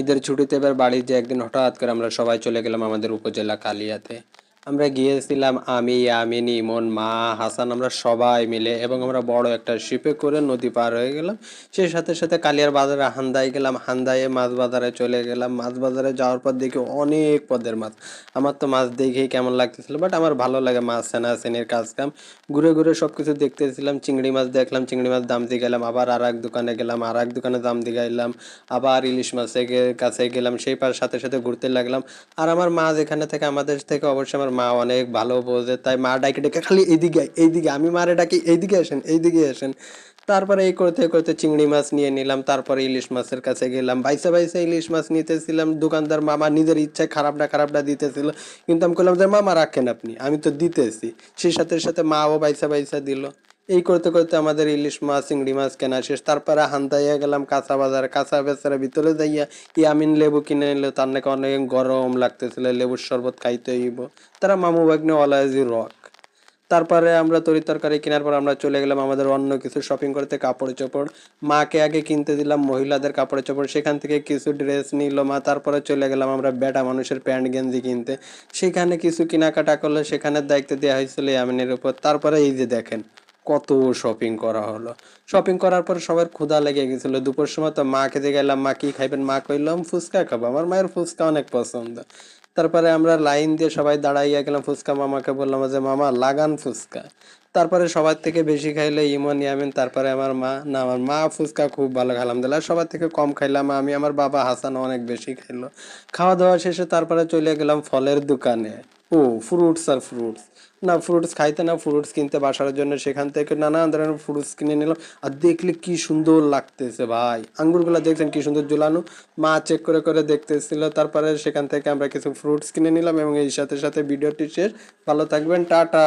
ঈদের ছুটিতে এবার বাড়ি যে একদিন হঠাৎ করে আমরা সবাই চলে গেলাম আমাদের উপজেলা কালিয়াতে। আমরা গিয়েছিলাম আমি, ইয়ামিন, ইমন, মা, হাসান, আমরা সবাই মিলে এবং আমরা বড় একটা শিপে করে নদী পার হয়ে গেলাম। সেই সাথে সাথে কালিয়ার বাজারে হান্দায় গেলাম, হান্দায়ে মাছ বাজারে চলে গেলাম। মাছ বাজারে যাওয়ার পর দেখি অনেক পদের মাছ। আমার তো মাছ দেখেই কেমন লাগতেছিল, বাট আমার ভালো লাগে মাছ ছানাছানির কাজ কাম। ঘুরে ঘুরে সব কিছু দেখতেছিলাম, চিংড়ি মাছ দেখলাম, চিংড়ি মাছ দাম দিয়ে গেলাম, আবার আর এক দোকানে গেলাম, আর এক দোকানে দাম দিয়ে গাইলাম, আবার ইলিশ মাছের কাছে গেলাম, সেই পার সাথে সাথে ঘুরতে লাগলাম। আর আমার মা যেখানে থেকে আমাদের থেকে অবশ্যই আমার মা অনেক ভালো বোঝে, তাই মা ডাকে ডেকে খালি এইদিকে আয়, এইদিকে, আমি মারে ডাকি এইদিকে আসেন, এইদিকে আসেন। তারপরে এই করতে করতে চিংড়ি মাছ নিয়ে নিলাম, তারপরে ইলিশ মাছের কাছে গেলাম, বাইসে বাইসে ইলিশ মাছ নিতেছিলাম। দোকানদার মামা নিজের ইচ্ছায় খারাপটা দিতেছিল, কিন্তু আমি বললাম যে মামা রাখেন আপনি, আমি তো দিতেছি। সেই সাথে সাথে মাও বাইসা বাইসা দিল। এই করতে করতে আমাদের ইলিশ মাছ চিংড়ি মাছ কেনা শেষ। তারপরে হান্তাইয়া গেলাম কাঁচা বাজার, কাঁচা বেচারা ভিতরে যাইয়া ইয়ামিন লেবু কিনে নিল, তার নাকি অনেক গরম লাগতেছিল, লেবুর শরবত খাইতে হইব। তারা মামু ভাগ্নে অলাজি রক। তারপরে আমরা তরি তরকারি কেনার পর আমরা চলে গেলাম আমাদের অন্য কিছু শপিং করতে, কাপড় চোপড়। মাকে আগে কিনতে দিলাম মহিলাদের কাপড় চোপড়, সেখান থেকে কিছু ড্রেস নিল মা। তারপরে চলে গেলাম আমরা বেটা মানুষের প্যান্ট গেঞ্জি কিনতে, সেখানে কিছু কেনাকাটা করলো, সেখানে দায়িত্ব দেওয়া হয়েছিল ইয়ামিনের উপর। তারপরে এই যে দেখেন কত শপিং করা হলো। শপিং করার পর সবার ক্ষুধা লেগে গেছিল, দুপুর সময় তো মা খেতে গেলাম, মা কি খাইবেন, মা কইলাম ফুচকা খাবো, আমার মায়ের ফুচকা অনেক পছন্দ। তারপরে আমরা লাইন দিয়ে সবাই দাঁড়াইয়া গেলাম ফুচকা, মামাকে বললাম যে মামা লাগান ফুচকা। তারপরে সবার থেকে বেশি খাইলে ইমন, ইয়ামিন, তারপরে আমার মা। না, আমার মা ফুচকা খুব ভালো খায় আলহামদুলিল্লাহ, সবার থেকে কম খাইলাম আমি, আমার বাবা হাসান অনেক বেশি খাইলো। খাওয়া দাওয়া শেষে তারপরে চলে গেলাম ফলের দোকানে। ও, ফ্রুটস আর ফ্রুটস। না, ফ্রুটস খাইতে না, ফ্রুটস কিনতে বাসার জন্য, সেখান থেকে নানান ধরনের ফ্রুটস কিনে নিলাম। আর দেখলে কি সুন্দর লাগতেছে ভাই, আঙ্গুরগুলো দেখছেন কি সুন্দর ঝুলানো। মা চেক করে করে দেখতেছিল। তারপরে সেখান থেকে আমরা কিছু ফ্রুটস কিনে নিলাম এবং এই সাথে সাথে ভিডিওটি শেষ। ভালো থাকবেন, টাটা।